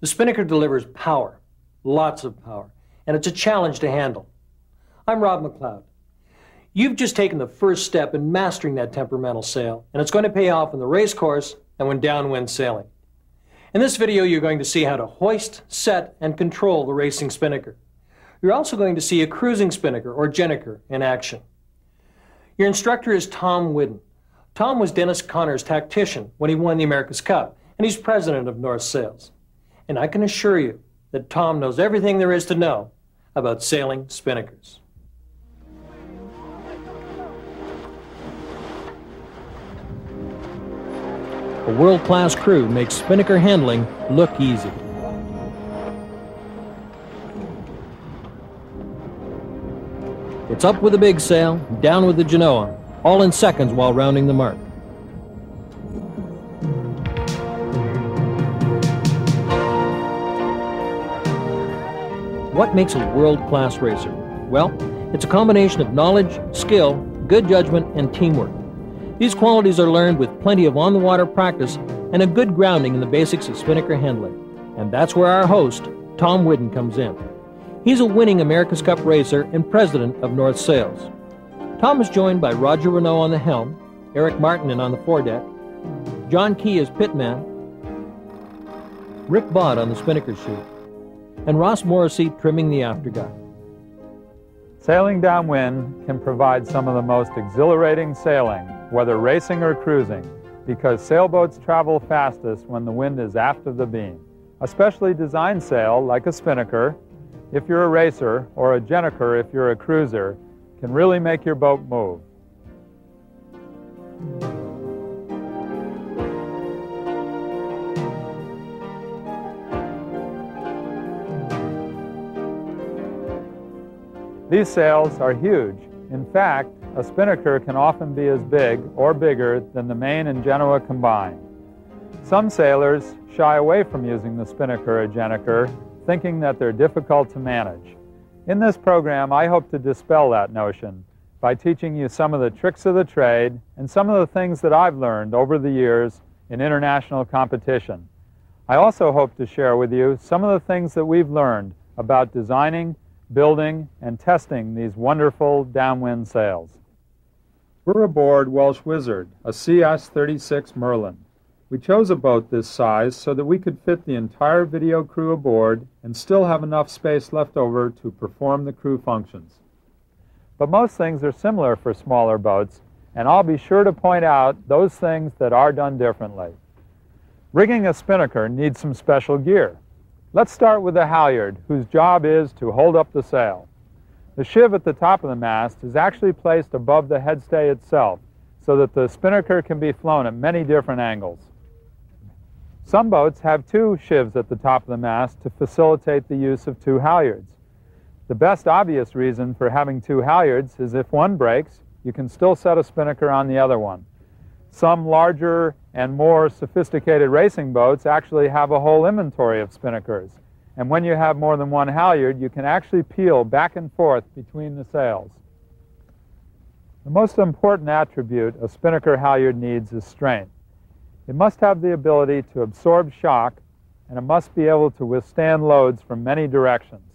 The Spinnaker delivers power, lots of power, and it's a challenge to handle. I'm Rob McLeod. You've just taken the first step in mastering that temperamental sail, and it's going to pay off in the race course and when downwind sailing. In this video, you're going to see how to hoist, set, and control the racing Spinnaker. You're also going to see a cruising Spinnaker, or Jenniker, in action. Your instructor is Tom Whidden. Tom was Dennis Connor's tactician when he won the America's Cup, and he's president of North Sails. And I can assure you that Tom knows everything there is to know about sailing Spinnakers. A world-class crew makes Spinnaker handling look easy. It's up with the big sail, down with the Genoa, all in seconds while rounding the mark. What makes a world-class racer? Well, it's a combination of knowledge, skill, good judgment, and teamwork. These qualities are learned with plenty of on-the-water practice and a good grounding in the basics of Spinnaker handling. And that's where our host, Tom Whidden, comes in. He's a winning America's Cup racer and president of North Sails. Tom is joined by Roger Renault on the helm, Eric Martinen on the foredeck, John Key as pitman, Rick Bod on the Spinnaker sheet, and Ross Morrissey trimming the afterguard. Sailing downwind can provide some of the most exhilarating sailing, whether racing or cruising, because sailboats travel fastest when the wind is aft of the beam. A specially designed sail, like a Spinnaker, if you're a racer, or a Jenniker if you're a cruiser, can really make your boat move. These sails are huge. In fact, a Spinnaker can often be as big or bigger than the Maine and Genoa combined. Some sailors shy away from using the Spinnaker or Jenniker, thinking that they're difficult to manage. In this program, I hope to dispel that notion by teaching you some of the tricks of the trade and some of the things that I've learned over the years in international competition. I also hope to share with you some of the things that we've learned about designing, building, and testing these wonderful downwind sails. We're aboard Welsh Wizard, a CS-36 Merlin. We chose a boat this size so that we could fit the entire video crew aboard and still have enough space left over to perform the crew functions. But most things are similar for smaller boats, and I'll be sure to point out those things that are done differently. Rigging a Spinnaker needs some special gear. Let's start with the halyard, whose job is to hold up the sail. The sheave at the top of the mast is actually placed above the headstay itself, so that the Spinnaker can be flown at many different angles. Some boats have two sheaves at the top of the mast to facilitate the use of two halyards. The best obvious reason for having two halyards is if one breaks, you can still set a Spinnaker on the other one. Some larger and more sophisticated racing boats actually have a whole inventory of Spinnakers. And when you have more than one halyard, you can actually peel back and forth between the sails. The most important attribute a Spinnaker halyard needs is strength. It must have the ability to absorb shock, and it must be able to withstand loads from many directions.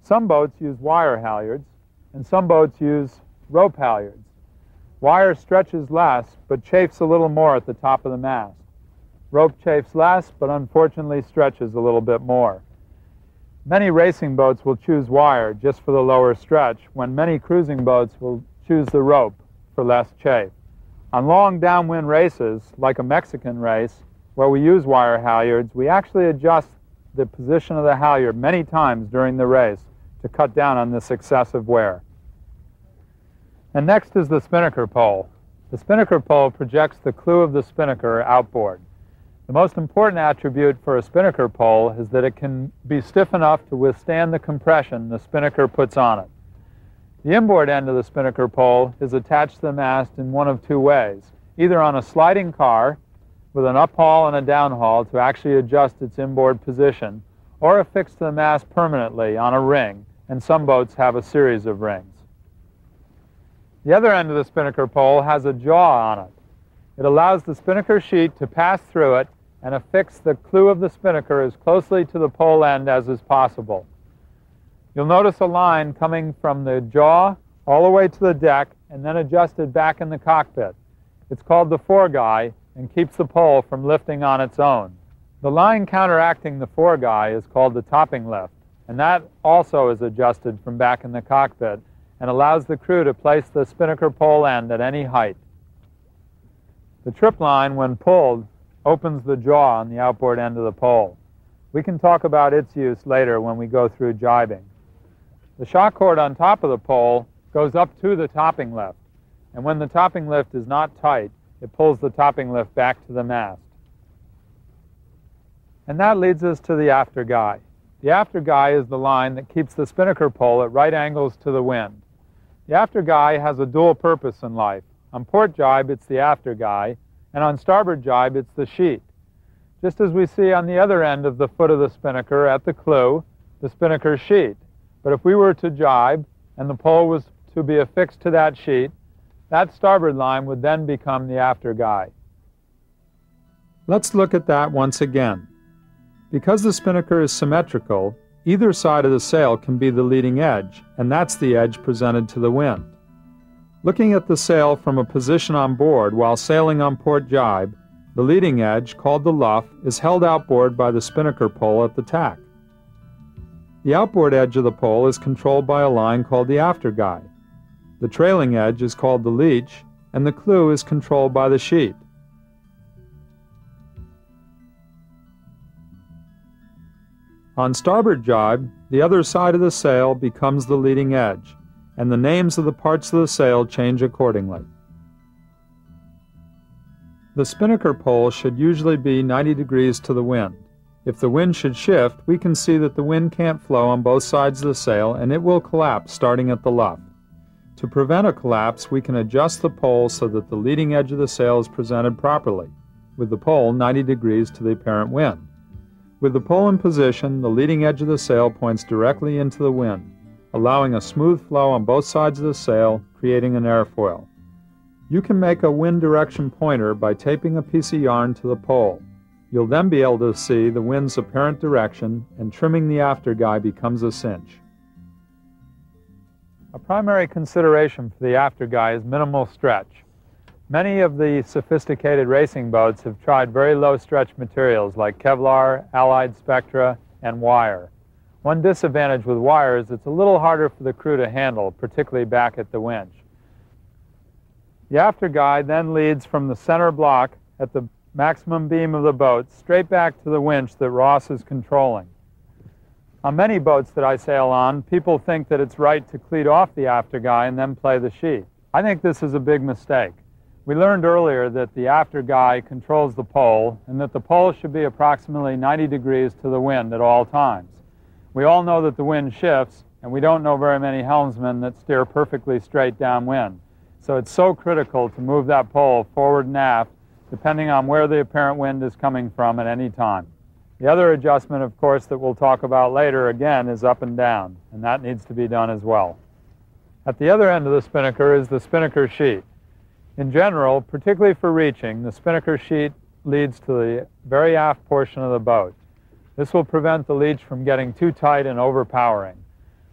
Some boats use wire halyards, and some boats use rope halyards. Wire stretches less, but chafes a little more at the top of the mast. Rope chafes less, but unfortunately stretches a little bit more. Many racing boats will choose wire just for the lower stretch, when many cruising boats will choose the rope for less chafe. On long downwind races, like a Mexican race, where we use wire halyards, we actually adjust the position of the halyard many times during the race to cut down on this excessive wear. And next is the Spinnaker pole. The Spinnaker pole projects the clew of the Spinnaker outboard. The most important attribute for a Spinnaker pole is that it can be stiff enough to withstand the compression the Spinnaker puts on it. The inboard end of the Spinnaker pole is attached to the mast in one of two ways, either on a sliding car with an uphaul and a downhaul to actually adjust its inboard position, or affixed to the mast permanently on a ring, and some boats have a series of rings. The other end of the Spinnaker pole has a jaw on it. It allows the Spinnaker sheet to pass through it and affix the clew of the spinnaker as closely to the pole end as is possible. You'll notice a line coming from the jaw all the way to the deck and then adjusted back in the cockpit. It's called the foreguy and keeps the pole from lifting on its own. The line counteracting the foreguy is called the topping lift, and that also is adjusted from back in the cockpit and allows the crew to place the spinnaker pole end at any height. The trip line, when pulled, opens the jaw on the outboard end of the pole. We can talk about its use later when we go through jibing. The shock cord on top of the pole goes up to the topping lift, and when the topping lift is not tight, it pulls the topping lift back to the mast. And that leads us to the after guy. The after guy is the line that keeps the spinnaker pole at right angles to the wind. The after guy has a dual purpose in life. On port jibe, it's the after guy, and on starboard jibe, it's the sheet. Just as we see on the other end of the foot of the spinnaker at the clew, the spinnaker sheet. But if we were to jibe and the pole was to be affixed to that sheet, that starboard line would then become the after guy. Let's look at that once again. Because the spinnaker is symmetrical, either side of the sail can be the leading edge, and that's the edge presented to the wind. Looking at the sail from a position on board while sailing on port jibe, the leading edge, called the luff, is held outboard by the spinnaker pole at the tack. The outboard edge of the pole is controlled by a line called the after guy. The trailing edge is called the leech, and the clew is controlled by the sheet. On starboard jibe, the other side of the sail becomes the leading edge, and the names of the parts of the sail change accordingly. The spinnaker pole should usually be 90 degrees to the wind. If the wind should shift, we can see that the wind can't flow on both sides of the sail, and it will collapse starting at the luff. To prevent a collapse, we can adjust the pole so that the leading edge of the sail is presented properly, with the pole 90 degrees to the apparent wind. With the pole in position, the leading edge of the sail points directly into the wind, allowing a smooth flow on both sides of the sail, creating an airfoil. You can make a wind direction pointer by taping a piece of yarn to the pole. You'll then be able to see the wind's apparent direction, and trimming the after guy becomes a cinch. A primary consideration for the after guy is minimal stretch. Many of the sophisticated racing boats have tried very low stretch materials like Kevlar, Allied Spectra, and wire. One disadvantage with wire is it's a little harder for the crew to handle, particularly back at the winch. The after guy then leads from the center block at the maximum beam of the boat straight back to the winch that Ross is controlling. On many boats that I sail on, people think that it's right to cleat off the after guy and then play the sheet. I think this is a big mistake. We learned earlier that the after guy controls the pole and that the pole should be approximately 90 degrees to the wind at all times. We all know that the wind shifts, and we don't know very many helmsmen that steer perfectly straight downwind. So it's so critical to move that pole forward and aft depending on where the apparent wind is coming from at any time. The other adjustment, of course, that we'll talk about later again is up and down, and that needs to be done as well. At the other end of the spinnaker is the spinnaker sheet. In general, particularly for reaching, the spinnaker sheet leads to the very aft portion of the boat. This will prevent the leech from getting too tight and overpowering.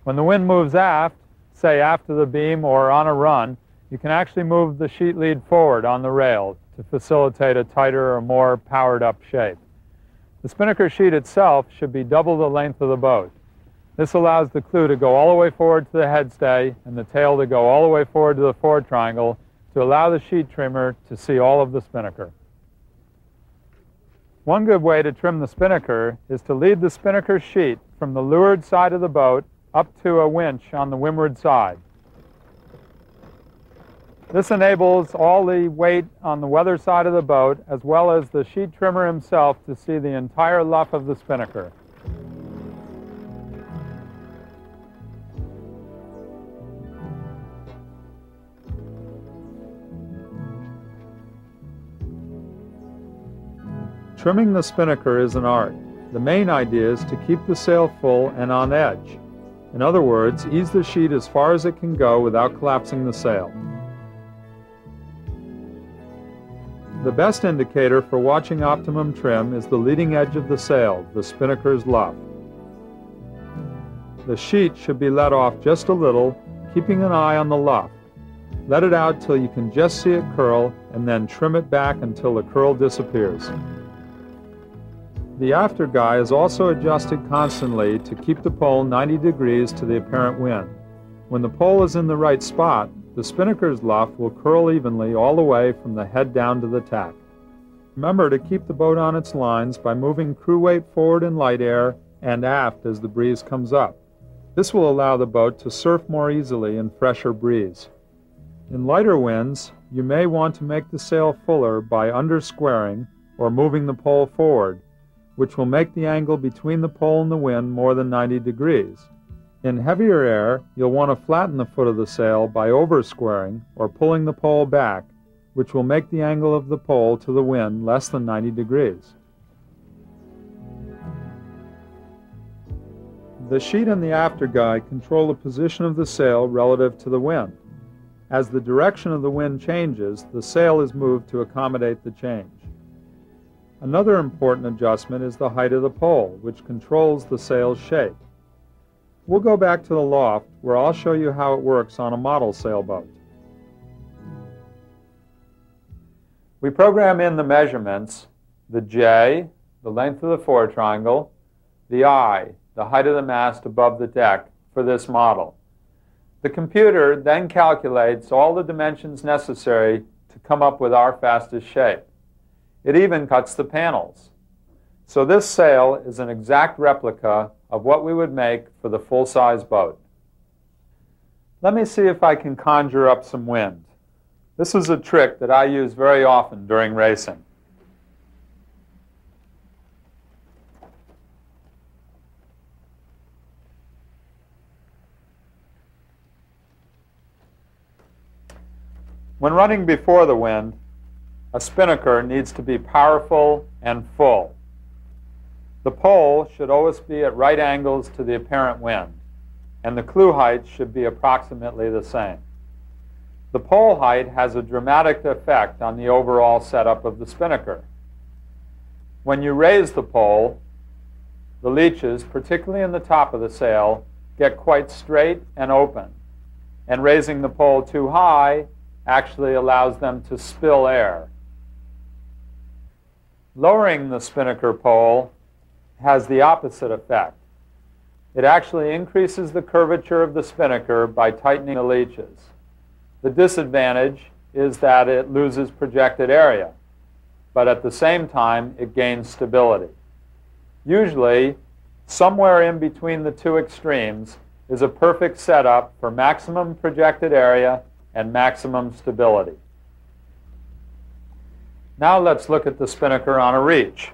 When the wind moves aft, say after the beam or on a run, you can actually move the sheet lead forward on the rail to facilitate a tighter or more powered up shape. The spinnaker sheet itself should be double the length of the boat. This allows the clew to go all the way forward to the headstay and the tail to go all the way forward to the fore triangle to allow the sheet trimmer to see all of the spinnaker. One good way to trim the spinnaker is to lead the spinnaker sheet from the leeward side of the boat up to a winch on the windward side. This enables all the weight on the weather side of the boat as well as the sheet trimmer himself to see the entire luff of the spinnaker. Trimming the spinnaker is an art. The main idea is to keep the sail full and on edge. In other words, ease the sheet as far as it can go without collapsing the sail. The best indicator for watching optimum trim is the leading edge of the sail, the spinnaker's luff. The sheet should be let off just a little, keeping an eye on the luff. Let it out till you can just see it curl, and then trim it back until the curl disappears. The after guy is also adjusted constantly to keep the pole 90 degrees to the apparent wind. When the pole is in the right spot, the spinnaker's luff will curl evenly all the way from the head down to the tack. Remember to keep the boat on its lines by moving crew weight forward in light air and aft as the breeze comes up. This will allow the boat to surf more easily in fresher breeze. In lighter winds, you may want to make the sail fuller by under-squaring or moving the pole forward, which will make the angle between the pole and the wind more than 90 degrees. In heavier air, you'll want to flatten the foot of the sail by over-squaring or pulling the pole back, which will make the angle of the pole to the wind less than 90 degrees. The sheet and the after guy control the position of the sail relative to the wind. As the direction of the wind changes, the sail is moved to accommodate the change. Another important adjustment is the height of the pole, which controls the sail's shape. We'll go back to the loft, where I'll show you how it works on a model sailboat. We program in the measurements, the J, the length of the fore triangle, the I, the height of the mast above the deck, for this model. The computer then calculates all the dimensions necessary to come up with our fastest shape. It even cuts the panels. So this sail is an exact replica of what we would make for the full-size boat. Let me see if I can conjure up some wind. This is a trick that I use very often during racing. When running before the wind, a spinnaker needs to be powerful and full. The pole should always be at right angles to the apparent wind, and the clew height should be approximately the same. The pole height has a dramatic effect on the overall setup of the spinnaker. When you raise the pole, the leeches, particularly in the top of the sail, get quite straight and open, and raising the pole too high actually allows them to spill air. Lowering the spinnaker pole has the opposite effect. It actually increases the curvature of the spinnaker by tightening the leeches. The disadvantage is that it loses projected area, but at the same time it gains stability. Usually, somewhere in between the two extremes is a perfect setup for maximum projected area and maximum stability. Now let's look at the spinnaker on a reach.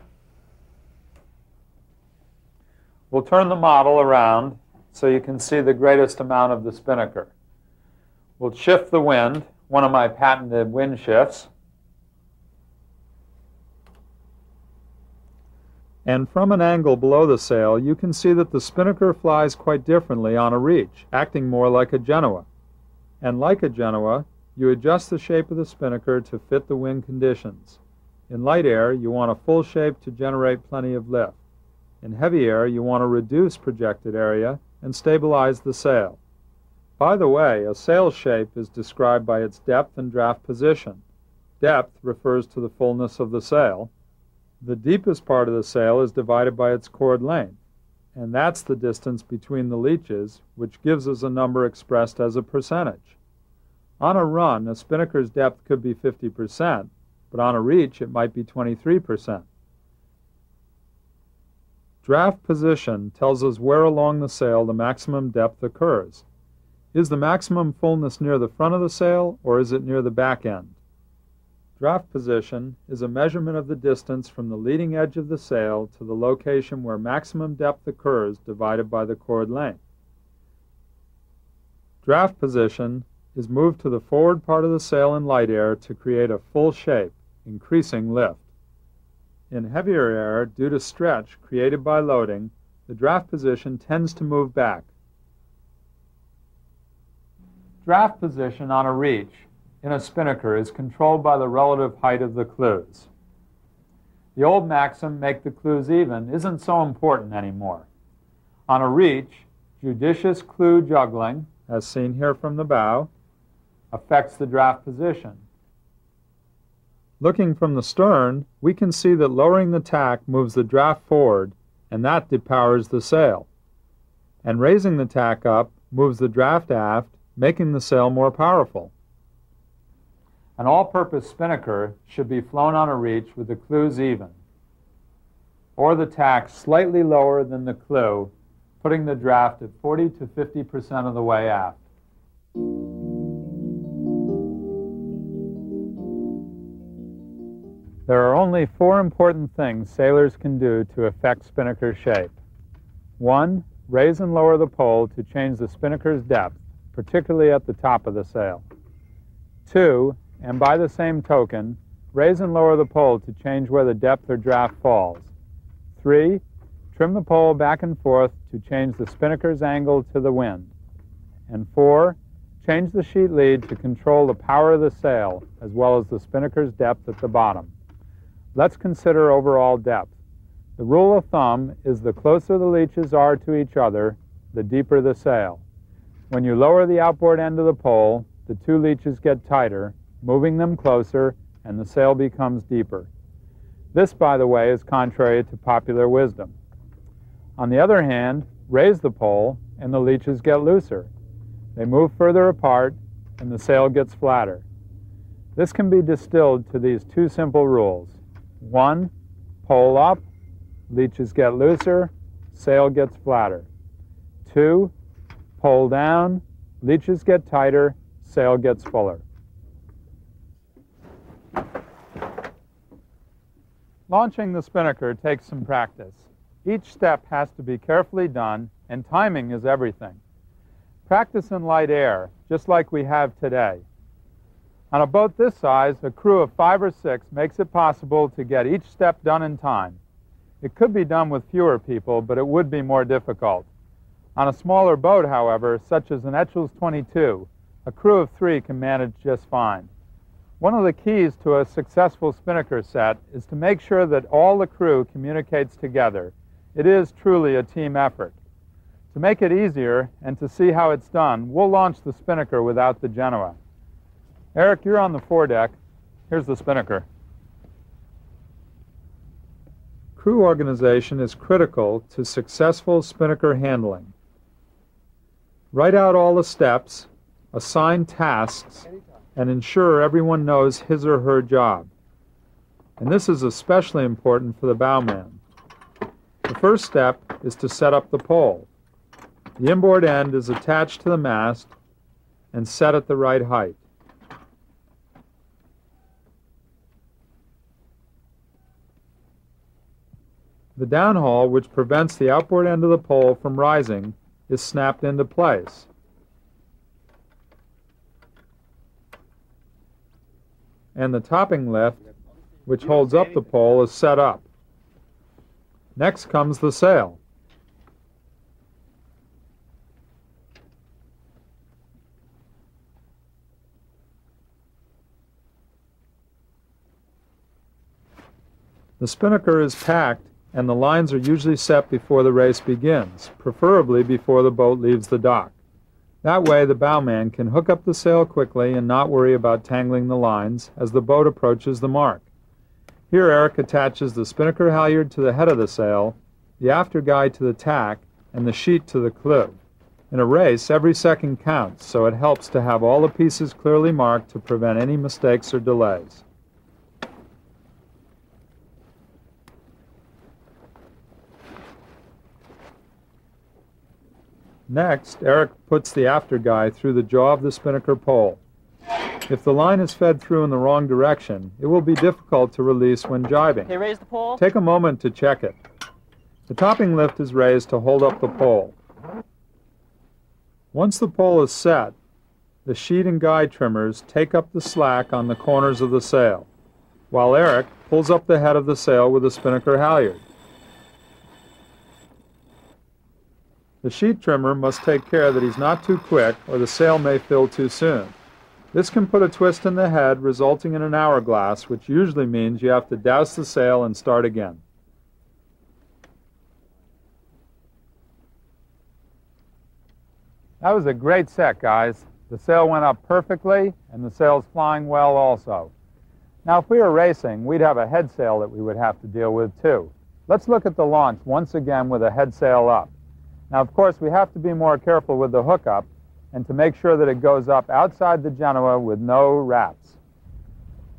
We'll turn the model around so you can see the greatest amount of the spinnaker. We'll shift the wind, one of my patented wind shifts. And from an angle below the sail, you can see that the spinnaker flies quite differently on a reach, acting more like a Genoa. And like a Genoa, you adjust the shape of the spinnaker to fit the wind conditions. In light air, you want a full shape to generate plenty of lift. In heavy air, you want to reduce projected area and stabilize the sail. By the way, a sail shape is described by its depth and draft position. Depth refers to the fullness of the sail. The deepest part of the sail is divided by its chord length, and that's the distance between the leeches, which gives us a number expressed as a percentage. On a run, a spinnaker's depth could be 50%, but on a reach it might be 23%. Draft position tells us where along the sail the maximum depth occurs. Is the maximum fullness near the front of the sail, or is it near the back end? Draft position is a measurement of the distance from the leading edge of the sail to the location where maximum depth occurs divided by the chord length. Draft position is moved to the forward part of the sail in light air to create a full shape, increasing lift. In heavier air, due to stretch created by loading, the draft position tends to move back. Draft position on a reach in a spinnaker is controlled by the relative height of the clews. The old maxim, make the clews even, isn't so important anymore. On a reach, judicious clue juggling, as seen here from the bow, affects the draft position. Looking from the stern, we can see that lowering the tack moves the draft forward, and that depowers the sail. And raising the tack up moves the draft aft, making the sail more powerful. An all-purpose spinnaker should be flown on a reach with the clews even, or the tack slightly lower than the clew, putting the draft at 40 to 50% of the way aft. There are only 4 important things sailors can do to affect spinnaker shape. 1. Raise and lower the pole to change the spinnaker's depth, particularly at the top of the sail. 2. And by the same token, raise and lower the pole to change where the depth or draft falls. 3. Trim the pole back and forth to change the spinnaker's angle to the wind. And 4. Change the sheet lead to control the power of the sail as well as the spinnaker's depth at the bottom. Let's consider overall depth. The rule of thumb is the closer the leeches are to each other, the deeper the sail. When you lower the outboard end of the pole, the 2 leeches get tighter, moving them closer, and the sail becomes deeper. This, by the way, is contrary to popular wisdom. On the other hand, raise the pole, and the leeches get looser. They move further apart, and the sail gets flatter. This can be distilled to these 2 simple rules. 1. Pole up, leeches get looser, sail gets flatter. 2. Pole down, leeches get tighter, sail gets fuller. Launching the spinnaker takes some practice. Each step has to be carefully done, and timing is everything. Practice in light air, just like we have today. On a boat this size, a crew of 5 or 6 makes it possible to get each step done in time. It could be done with fewer people, but it would be more difficult. On a smaller boat, however, such as an Etchells 22, a crew of 3 can manage just fine. One of the keys to a successful spinnaker set is to make sure that all the crew communicates together. It is truly a team effort. To make it easier and to see how it's done, we'll launch the spinnaker without the Genoa. Eric, you're on the foredeck. Here's the spinnaker. Crew organization is critical to successful spinnaker handling. Write out all the steps, assign tasks, and ensure everyone knows his or her job. And this is especially important for the bowman. The first step is to set up the pole. The inboard end is attached to the mast and set at the right height. The downhaul, which prevents the outboard end of the pole from rising, is snapped into place. And the topping lift, which holds up the pole, is set up. Next comes the sail. The spinnaker is packed, and the lines are usually set before the race begins, preferably before the boat leaves the dock. That way, the bowman can hook up the sail quickly and not worry about tangling the lines as the boat approaches the mark. Here, Eric attaches the spinnaker halyard to the head of the sail, the after guy to the tack, and the sheet to the clew. In a race, every second counts, so it helps to have all the pieces clearly marked to prevent any mistakes or delays. Next, Eric puts the after guy through the jaw of the spinnaker pole. If the line is fed through in the wrong direction, it will be difficult to release when jibing. Okay, raise the pole. Take a moment to check it. The topping lift is raised to hold up the pole. Once the pole is set, the sheet and guy trimmers take up the slack on the corners of the sail, while Eric pulls up the head of the sail with the spinnaker halyard. The sheet trimmer must take care that he's not too quick or the sail may fill too soon. This can put a twist in the head, resulting in an hourglass, which usually means you have to douse the sail and start again. That was a great set, guys. The sail went up perfectly, and the sail's flying well also. Now, if we were racing, we'd have a head sail that we would have to deal with too. Let's look at the launch once again with a head sail up. Now, of course, we have to be more careful with the hookup and to make sure that it goes up outside the Genoa with no wraps.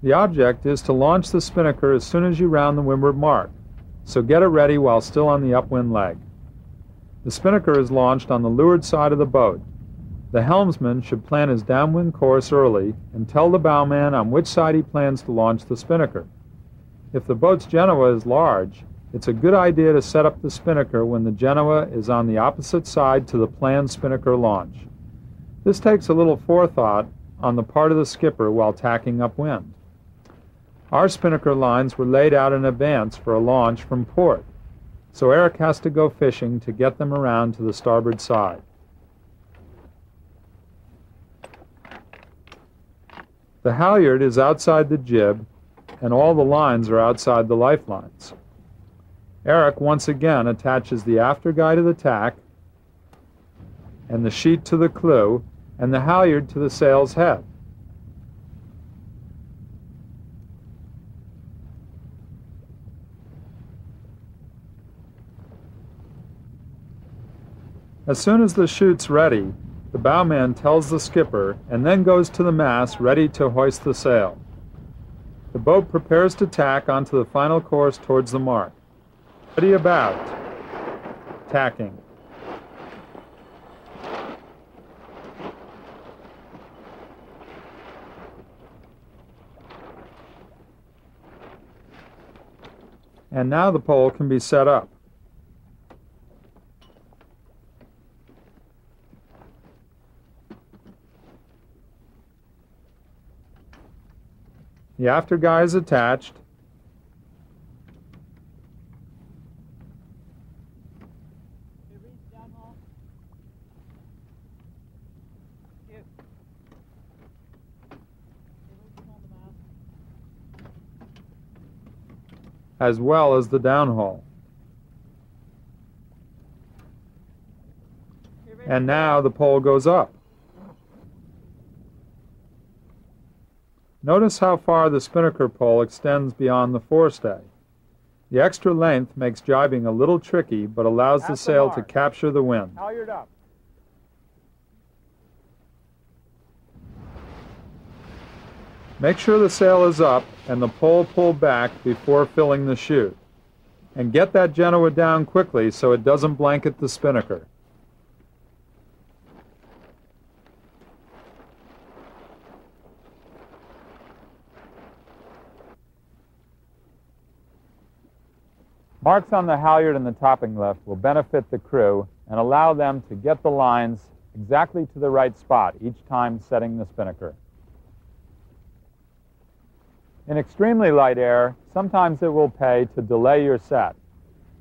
The object is to launch the spinnaker as soon as you round the windward mark, so get it ready while still on the upwind leg. The spinnaker is launched on the leeward side of the boat. The helmsman should plan his downwind course early and tell the bowman on which side he plans to launch the spinnaker. If the boat's Genoa is large, it's a good idea to set up the spinnaker when the Genoa is on the opposite side to the planned spinnaker launch. This takes a little forethought on the part of the skipper while tacking upwind. Our spinnaker lines were laid out in advance for a launch from port, so Eric has to go fishing to get them around to the starboard side. The halyard is outside the jib, and all the lines are outside the lifelines. Eric once again attaches the after guy to the tack, and the sheet to the clew, and the halyard to the sail's head. As soon as the chute's ready, the bowman tells the skipper and then goes to the mast ready to hoist the sail. The boat prepares to tack onto the final course towards the mark. Ready about. Tacking. And now the pole can be set up. The after guy is attached. As well as the downhaul. And now the pole goes up. Notice how far the spinnaker pole extends beyond the forestay. The extra length makes jibing a little tricky, but allows the sail to capture the wind. Halyard up. Make sure the sail is up and the pole pulled back before filling the chute. And get that Genoa down quickly so it doesn't blanket the spinnaker. Marks on the halyard and the topping lift will benefit the crew and allow them to get the lines exactly to the right spot each time setting the spinnaker. In extremely light air, sometimes it will pay to delay your set.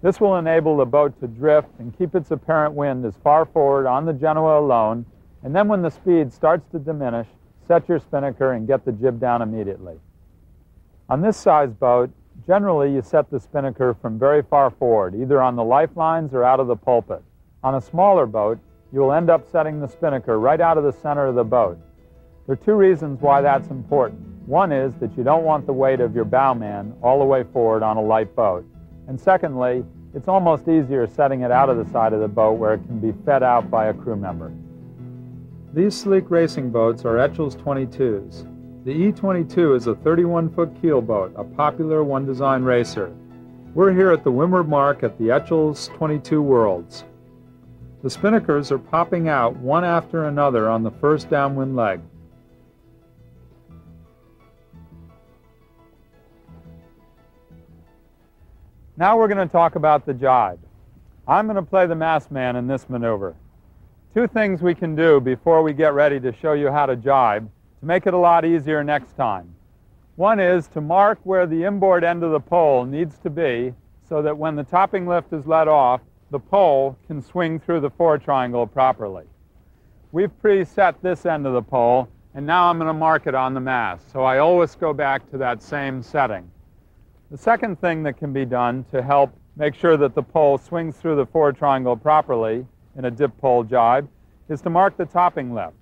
This will enable the boat to drift and keep its apparent wind as far forward on the Genoa alone, and then when the speed starts to diminish, set your spinnaker and get the jib down immediately. On this size boat, generally you set the spinnaker from very far forward, either on the lifelines or out of the pulpit. On a smaller boat, you will end up setting the spinnaker right out of the center of the boat. There are two reasons why that's important. One is that you don't want the weight of your bowman all the way forward on a light boat. And secondly, it's almost easier setting it out of the side of the boat where it can be fed out by a crew member. These sleek racing boats are Etchells 22s. The E22 is a 31-foot keel boat, a popular one-design racer. We're here at the windward mark at the Etchells 22 Worlds. The spinnakers are popping out one after another on the first downwind leg. Now we're going to talk about the jibe. I'm going to play the mast man in this maneuver. Two things we can do before we get ready to show you how to jibe to make it a lot easier next time. One is to mark where the inboard end of the pole needs to be so that when the topping lift is let off, the pole can swing through the fore triangle properly. We've preset this end of the pole, and now I'm going to mark it on the mast. So I always go back to that same setting. The second thing that can be done to help make sure that the pole swings through the fore triangle properly in a dip pole jibe is to mark the topping lift.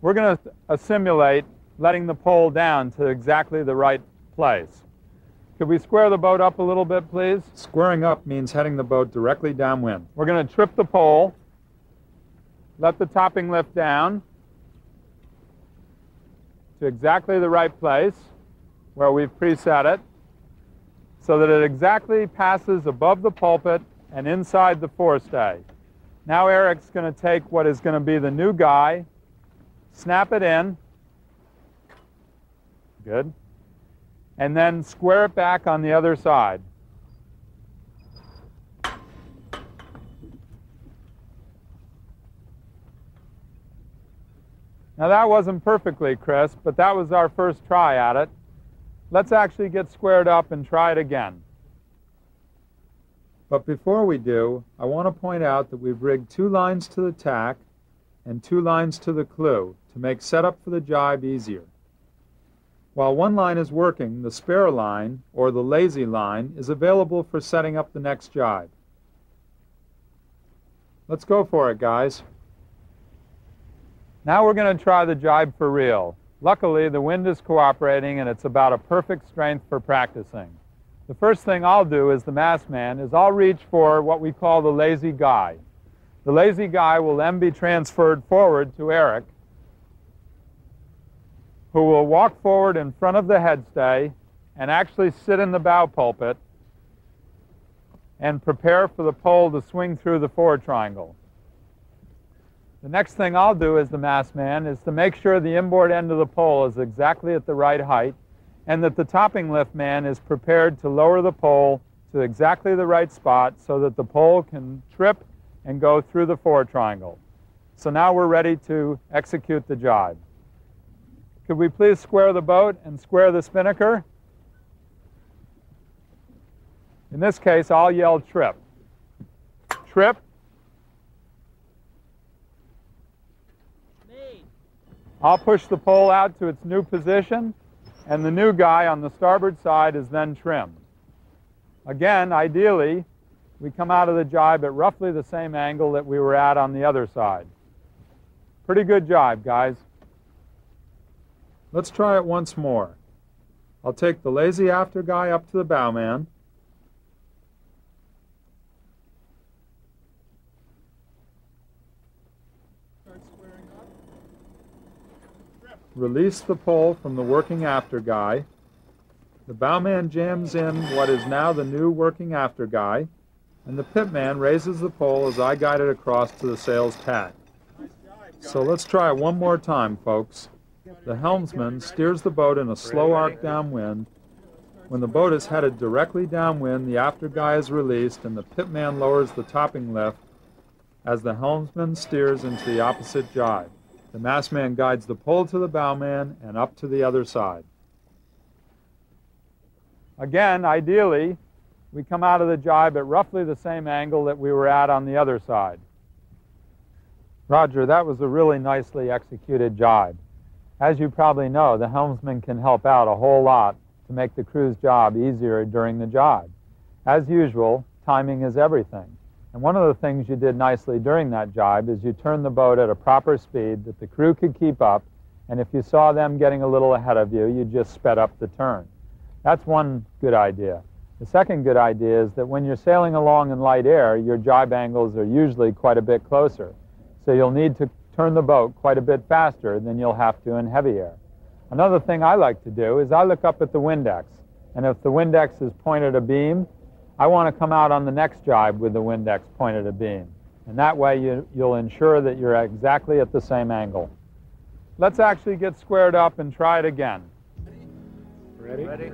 We're going to simulate letting the pole down to exactly the right place. Could we square the boat up a little bit, please? Squaring up means heading the boat directly downwind. We're going to trip the pole, let the topping lift down to exactly the right place where we've preset it, so that it exactly passes above the pulpit and inside the forestay. Now Eric's going to take what is going to be the new guy, snap it in, good, and then square it back on the other side. Now that wasn't perfectly crisp, but that was our first try at it. Let's actually get squared up and try it again. But before we do, I want to point out that we've rigged 2 lines to the tack and 2 lines to the clew to make setup for the jibe easier. While one line is working, the spare line, or the lazy line, is available for setting up the next jibe. Let's go for it, guys. Now we're going to try the jibe for real. Luckily, the wind is cooperating and it's about a perfect strength for practicing. The first thing I'll do as the mast man is I'll reach for what we call the lazy guy. The lazy guy will then be transferred forward to Eric, who will walk forward in front of the headstay and actually sit in the bow pulpit and prepare for the pole to swing through the fore triangle. The next thing I'll do as the mast man is to make sure the inboard end of the pole is exactly at the right height and that the topping lift man is prepared to lower the pole to exactly the right spot so that the pole can trip and go through the fore triangle. So now we're ready to execute the jibe. Could we please square the boat and square the spinnaker? In this case, I'll yell trip. Trip. I'll push the pole out to its new position, and the new guy on the starboard side is then trimmed. Again, ideally, we come out of the jibe at roughly the same angle that we were at on the other side. Pretty good jibe, guys. Let's try it once more. I'll take the lazy after guy up to the bowman. Release the pole from the working after guy. The bowman jams in what is now the new working after guy, and the pitman raises the pole as I guide it across to the sail's pad. So let's try it one more time, folks. The helmsman steers the boat in a slow arc downwind. When the boat is headed directly downwind, the after guy is released and the pitman lowers the topping lift as the helmsman steers into the opposite jibe. The mastman guides the pole to the bowman and up to the other side. Again, ideally, we come out of the jibe at roughly the same angle that we were at on the other side. Roger, that was a really nicely executed jibe. As you probably know, the helmsman can help out a whole lot to make the crew's job easier during the jibe. As usual, timing is everything. And one of the things you did nicely during that jibe is you turned the boat at a proper speed that the crew could keep up, and if you saw them getting a little ahead of you, you just sped up the turn. That's one good idea. The second good idea is that when you're sailing along in light air, your jibe angles are usually quite a bit closer. So you'll need to turn the boat quite a bit faster than you'll have to in heavy air. Another thing I like to do is I look up at the Windex, and if the Windex is pointed abeam, I want to come out on the next jibe with the Windex pointed abeam. And that way you'll ensure that you're exactly at the same angle. Let's actually get squared up and try it again. Ready? Ready.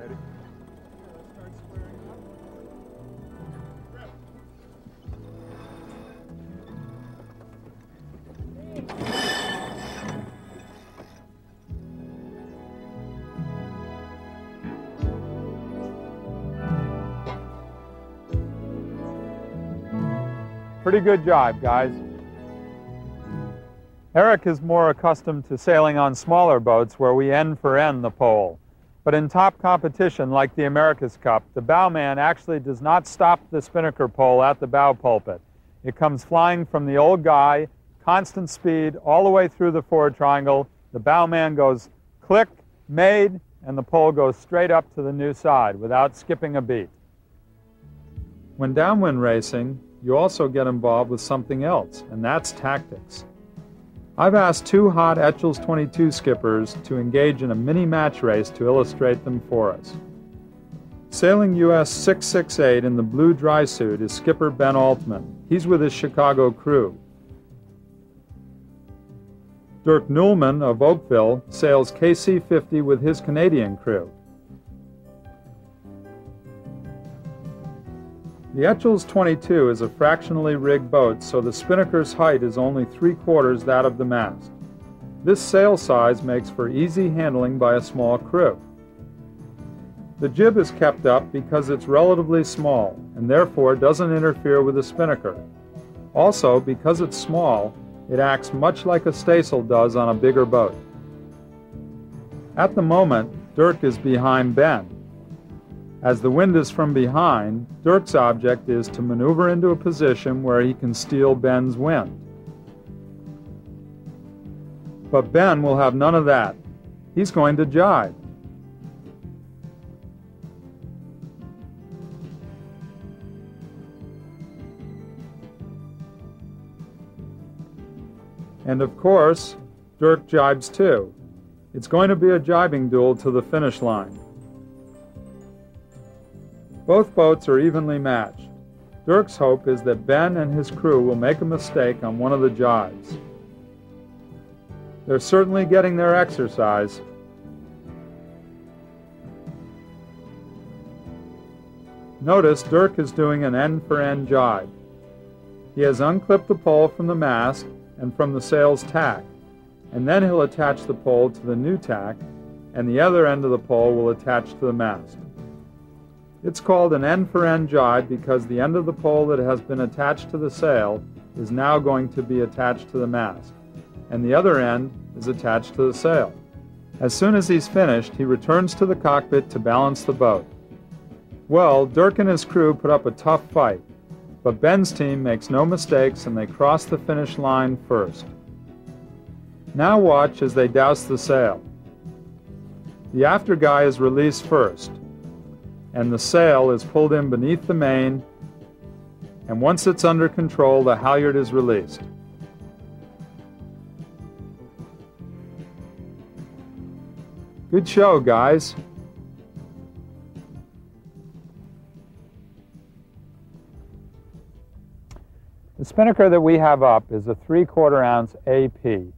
Pretty good jibe, guys. Eric is more accustomed to sailing on smaller boats where we end for end the pole. But in top competition like the America's Cup, the bowman actually does not stop the spinnaker pole at the bow pulpit. It comes flying from the old guy, constant speed, all the way through the forward triangle. The bowman goes click, made, and the pole goes straight up to the new side without skipping a beat. When downwind racing, you also get involved with something else, and that's tactics. I've asked two hot Etchells 22 skippers to engage in a mini match race to illustrate them for us. Sailing US 668 in the blue dry suit is skipper Ben Altman. He's with his Chicago crew. Dirk Newellman of Oakville sails KC-50 with his Canadian crew. The Etchells 22 is a fractionally rigged boat, so the spinnaker's height is only 3/4 that of the mast. This sail size makes for easy handling by a small crew. The jib is kept up because it's relatively small and therefore doesn't interfere with the spinnaker. Also, because it's small, it acts much like a staysail does on a bigger boat. At the moment, Dirk is behind Ben. As the wind is from behind, Dirk's object is to maneuver into a position where he can steal Ben's wind. But Ben will have none of that. He's going to jibe. And of course, Dirk jibes too. It's going to be a jibing duel to the finish line. Both boats are evenly matched. Dirk's hope is that Ben and his crew will make a mistake on one of the jibes. They're certainly getting their exercise. Notice Dirk is doing an end-for-end jibe. He has unclipped the pole from the mast and from the sail's tack, and then he'll attach the pole to the new tack, and the other end of the pole will attach to the mast. It's called an end-for-end jibe because the end of the pole that has been attached to the sail is now going to be attached to the mast, and the other end is attached to the sail. As soon as he's finished, he returns to the cockpit to balance the boat. Well, Dirk and his crew put up a tough fight, but Ben's team makes no mistakes and they cross the finish line first. Now watch as they douse the sail. The after guy is released first, and the sail is pulled in beneath the main, and once it's under control, the halyard is released. Good show, guys. The spinnaker that we have up is a 3/4 ounce AP.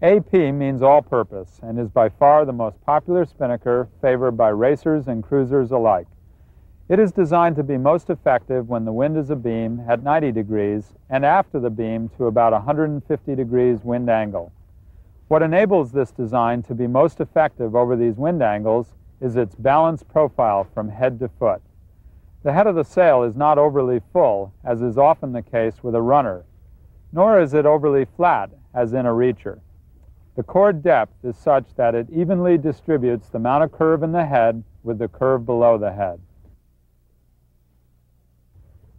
AP means all-purpose and is by far the most popular spinnaker favored by racers and cruisers alike. It is designed to be most effective when the wind is abeam at 90 degrees and after the beam to about 150 degrees wind angle. What enables this design to be most effective over these wind angles is its balanced profile from head to foot. The head of the sail is not overly full, as is often the case with a runner, nor is it overly flat, as in a reacher. The chord depth is such that it evenly distributes the amount of curve in the head with the curve below the head.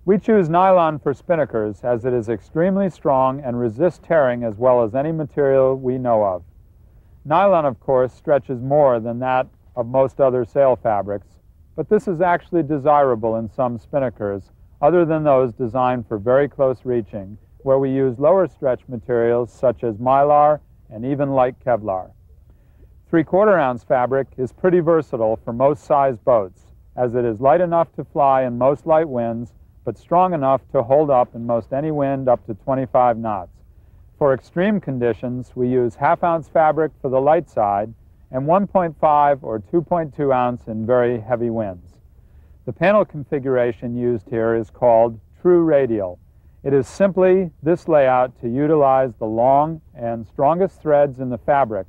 We choose nylon for spinnakers as it is extremely strong and resists tearing as well as any material we know of. Nylon, of course, stretches more than that of most other sail fabrics, but this is actually desirable in some spinnakers, other than those designed for very close reaching, where we use lower stretch materials such as mylar and even light Kevlar. 3/4 ounce fabric is pretty versatile for most size boats, as it is light enough to fly in most light winds, but strong enough to hold up in most any wind up to 25 knots. For extreme conditions, we use 1/2 ounce fabric for the light side and 1.5 or 2.2 ounce in very heavy winds. The panel configuration used here is called true radial. It is simply this layout to utilize the long and strongest threads in the fabric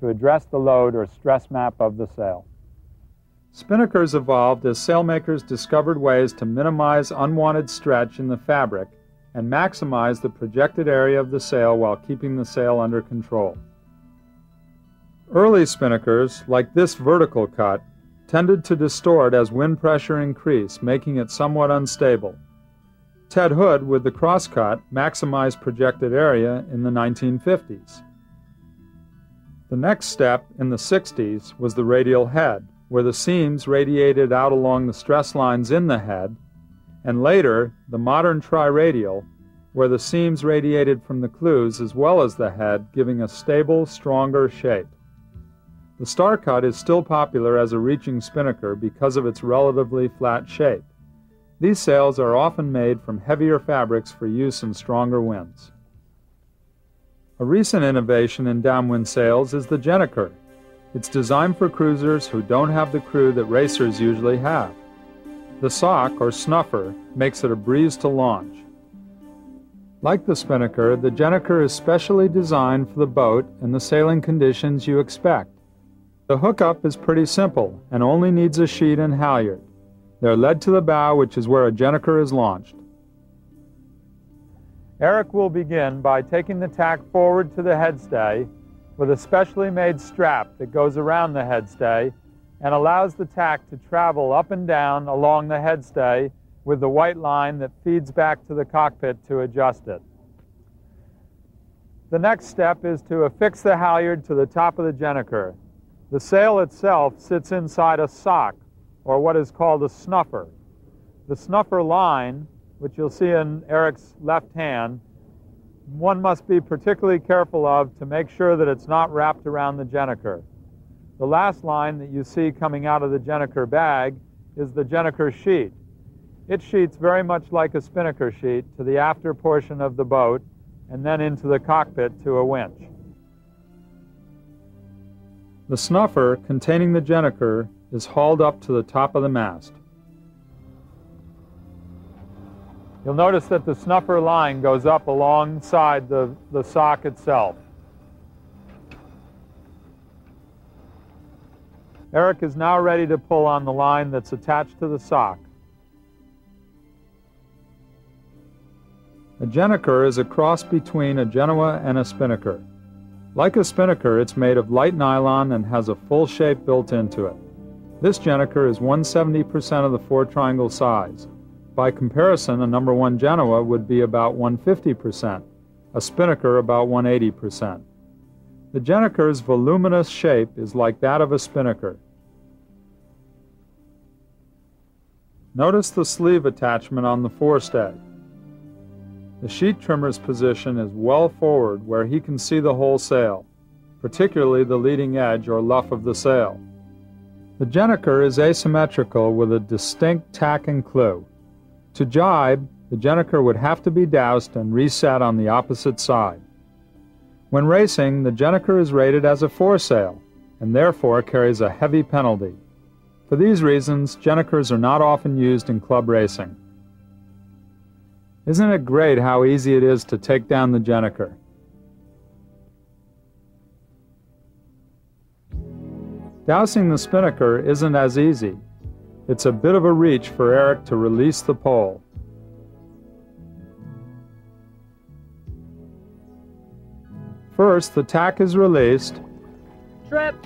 to address the load or stress map of the sail. Spinnakers evolved as sailmakers discovered ways to minimize unwanted stretch in the fabric and maximize the projected area of the sail while keeping the sail under control. Early spinnakers, like this vertical cut, tended to distort as wind pressure increased, making it somewhat unstable. Ted Hood, with the crosscut, maximized projected area in the 1950s. The next step in the 60s was the radial head, where the seams radiated out along the stress lines in the head, and later the modern tri-radial, where the seams radiated from the clews as well as the head, giving a stable, stronger shape. The star cut is still popular as a reaching spinnaker because of its relatively flat shape. These sails are often made from heavier fabrics for use in stronger winds. A recent innovation in downwind sails is the Spinnaker. It's designed for cruisers who don't have the crew that racers usually have. The sock, or snuffer, makes it a breeze to launch. Like the Spinnaker, the Spinnaker is specially designed for the boat and the sailing conditions you expect. The hookup is pretty simple and only needs a sheet and halyard. They're led to the bow, which is where a Spinnaker is launched. Eric will begin by taking the tack forward to the headstay with a specially made strap that goes around the headstay and allows the tack to travel up and down along the headstay with the white line that feeds back to the cockpit to adjust it. The next step is to affix the halyard to the top of the Spinnaker. The sail itself sits inside a sock, or what is called a snuffer. The snuffer line, which you'll see in Eric's left hand, one must be particularly careful of to make sure that it's not wrapped around the Spinnaker. The last line that you see coming out of the Spinnaker bag is the Spinnaker sheet. It sheets very much like a Spinnaker sheet to the after portion of the boat and then into the cockpit to a winch. The snuffer containing the Spinnaker is hauled up to the top of the mast. You'll notice that the snuffer line goes up alongside the sock itself. Eric is now ready to pull on the line that's attached to the sock. A Spinnaker is a cross between a Genoa and a Spinnaker. Like a Spinnaker, it's made of light nylon and has a full shape built into it. This Spinnaker is 170% of the 4-triangle size. By comparison, a number 1 Genoa would be about 150%, a Spinnaker about 180%. The Spinnaker's voluminous shape is like that of a Spinnaker. Notice the sleeve attachment on the forestay. The sheet trimmer's position is well forward where he can see the whole sail, particularly the leading edge or luff of the sail. The Spinnaker is asymmetrical with a distinct tack and clew. To jibe, the Spinnaker would have to be doused and reset on the opposite side. When racing, the Spinnaker is rated as a foresail and therefore carries a heavy penalty. For these reasons, Spinnakers are not often used in club racing. Isn't it great how easy it is to take down the Spinnaker? Dousing the Spinnaker isn't as easy. It's a bit of a reach for Eric to release the pole. First, the tack is released. Trip!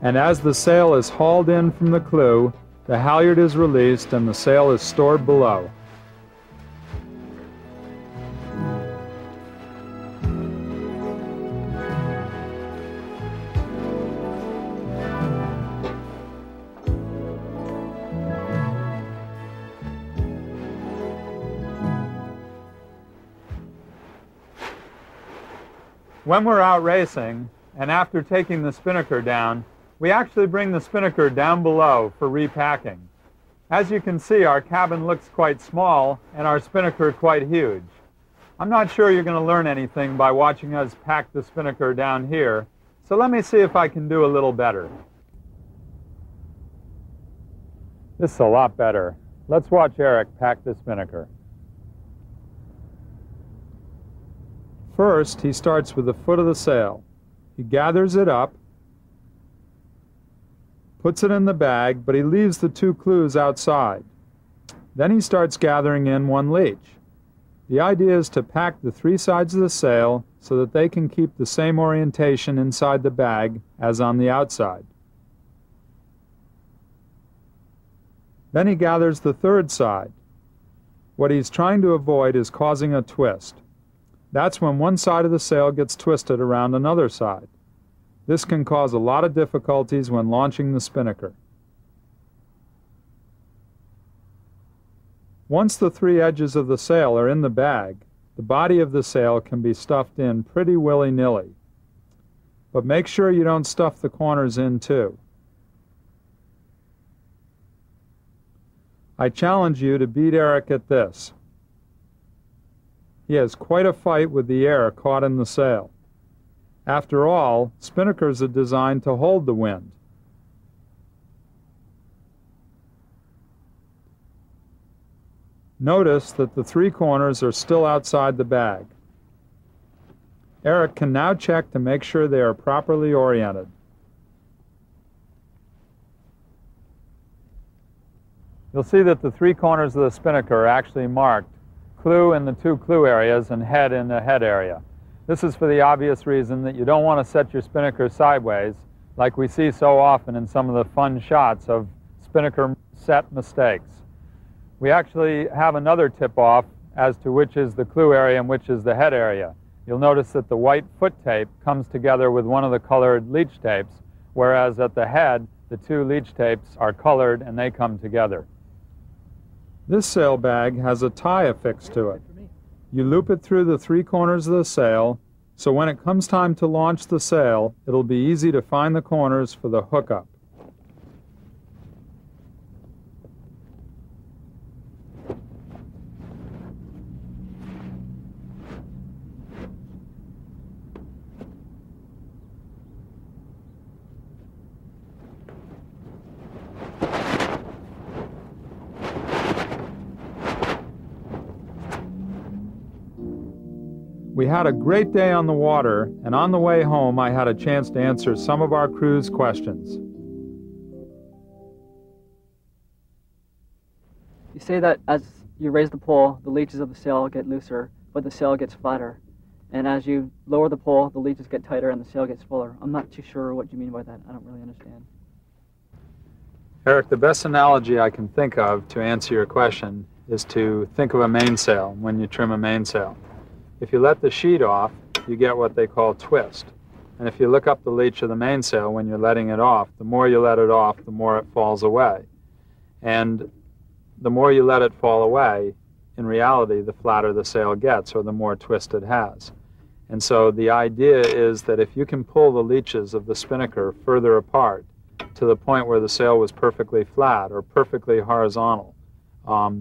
And as the sail is hauled in from the clew, the halyard is released and the sail is stored below. When we're out racing, and after taking the Spinnaker down, we actually bring the Spinnaker down below for repacking. As you can see, our cabin looks quite small and our Spinnaker quite huge. I'm not sure you're going to learn anything by watching us pack the Spinnaker down here, so let me see if I can do a little better. This is a lot better. Let's watch Eric pack the Spinnaker. First, he starts with the foot of the sail. He gathers it up, puts it in the bag, but he leaves the 2 clews outside. Then he starts gathering in 1 leech. The idea is to pack the three sides of the sail so that they can keep the same orientation inside the bag as on the outside. Then he gathers the third side. What he's trying to avoid is causing a twist. That's when one side of the sail gets twisted around another side. This can cause a lot of difficulties when launching the spinnaker. Once the three edges of the sail are in the bag, the body of the sail can be stuffed in pretty willy-nilly. But make sure you don't stuff the corners in too. I challenge you to beat Eric at this. He has quite a fight with the air caught in the sail. After all, spinnakers are designed to hold the wind. Notice that the three corners are still outside the bag. Eric can now check to make sure they are properly oriented. You'll see that the three corners of the spinnaker are actually marked, clew in the two clew areas and head in the head area. This is for the obvious reason that you don't want to set your spinnaker sideways, like we see so often in some of the fun shots of spinnaker set mistakes. We actually have another tip-off as to which is the clew area and which is the head area. You'll notice that the white foot tape comes together with one of the colored leech tapes, whereas at the head, the two leech tapes are colored and they come together. This sail bag has a tie affixed to it. You loop it through the three corners of the sail, so when it comes time to launch the sail, it'll be easy to find the corners for the hookup. We had a great day on the water, and on the way home I had a chance to answer some of our crew's questions. You say that as you raise the pole, the leeches of the sail get looser, but the sail gets flatter. And as you lower the pole, the leeches get tighter and the sail gets fuller. I'm not too sure what you mean by that. I don't really understand. Eric, the best analogy I can think of to answer your question is to think of a mainsail when you trim a mainsail. If you let the sheet off, you get what they call twist. And if you look up the leech of the mainsail when you're letting it off, the more you let it off, the more it falls away. And the more you let it fall away, in reality, the flatter the sail gets, or the more twist it has. And so the idea is that if you can pull the leeches of the spinnaker further apart to the point where the sail was perfectly flat or perfectly horizontal,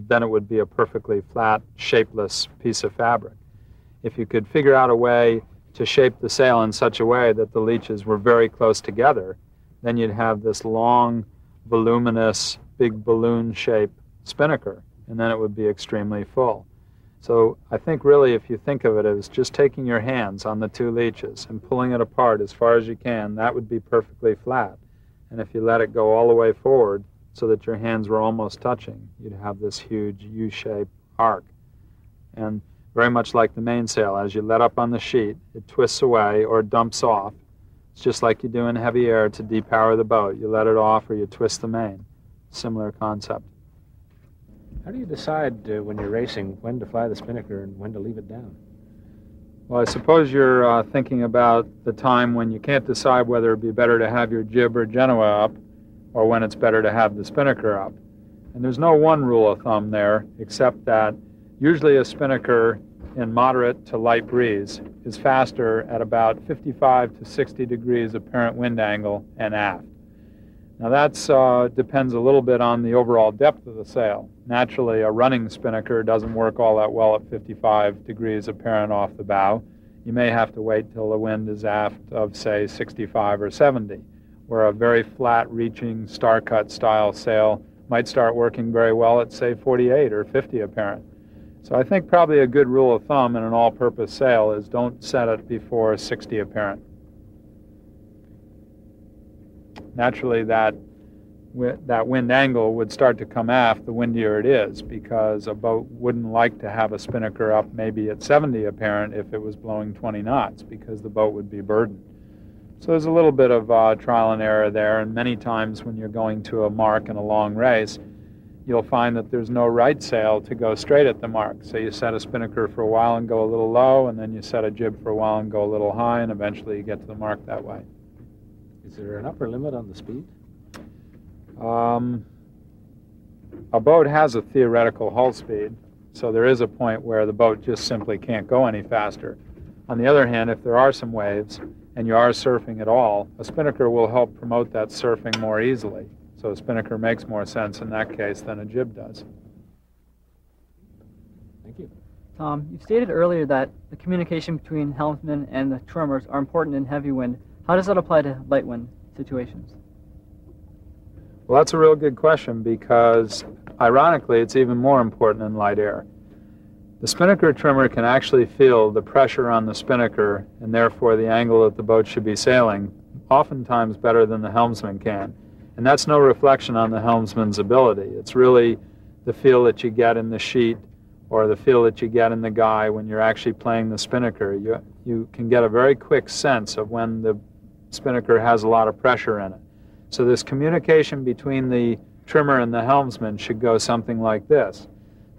then it would be a perfectly flat, shapeless piece of fabric. If you could figure out a way to shape the sail in such a way that the leeches were very close together, then you'd have this long, voluminous, big balloon-shaped spinnaker, and then it would be extremely full. So I think really if you think of it as just taking your hands on the two leeches and pulling it apart as far as you can, that would be perfectly flat. And if you let it go all the way forward so that your hands were almost touching, you'd have this huge U-shaped arc. And very much like the mainsail, as you let up on the sheet, it twists away or dumps off. It's just like you do in heavy air to depower the boat. You let it off or you twist the main. Similar concept. How do you decide when you're racing when to fly the spinnaker and when to leave it down? Well, I suppose you're thinking about the time when you can't decide whether it'd be better to have your jib or Genoa up or when it's better to have the spinnaker up. And there's no one rule of thumb there, except that usually a spinnaker in moderate to light breeze is faster at about 55 to 60 degrees apparent wind angle and aft. Now that depends a little bit on the overall depth of the sail. Naturally, a running spinnaker doesn't work all that well at 55 degrees apparent off the bow. You may have to wait till the wind is aft of, say, 65 or 70, where a very flat-reaching, star-cut style sail might start working very well at, say, 48 or 50 apparent. So I think probably a good rule of thumb in an all-purpose sail is don't set it before 60 apparent. Naturally, that that wind angle would start to come aft the windier it is, because a boat wouldn't like to have a spinnaker up maybe at 70 apparent if it was blowing 20 knots, because the boat would be burdened. So there's a little bit of trial and error there, and many times when you're going to a mark in a long race, you'll find that there's no right sail to go straight at the mark. So you set a spinnaker for a while and go a little low, and then you set a jib for a while and go a little high, and eventually you get to the mark that way. Is there an upper limit on the speed? A boat has a theoretical hull speed, so there is a point where the boat just simply can't go any faster. On the other hand, if there are some waves and you are surfing at all, a spinnaker will help promote that surfing more easily. So a spinnaker makes more sense in that case than a jib does. Thank you. Tom, you stated earlier that the communication between helmsmen and the trimmers are important in heavy wind. How does that apply to light wind situations? Well, that's a real good question, because ironically it's even more important in light air. The spinnaker trimmer can actually feel the pressure on the spinnaker, and therefore the angle that the boat should be sailing, oftentimes better than the helmsman can. And that's no reflection on the helmsman's ability. It's really the feel that you get in the sheet, or the feel that you get in the guy when you're actually playing the spinnaker. You can get a very quick sense of when the spinnaker has a lot of pressure in it. So this communication between the trimmer and the helmsman should go something like this.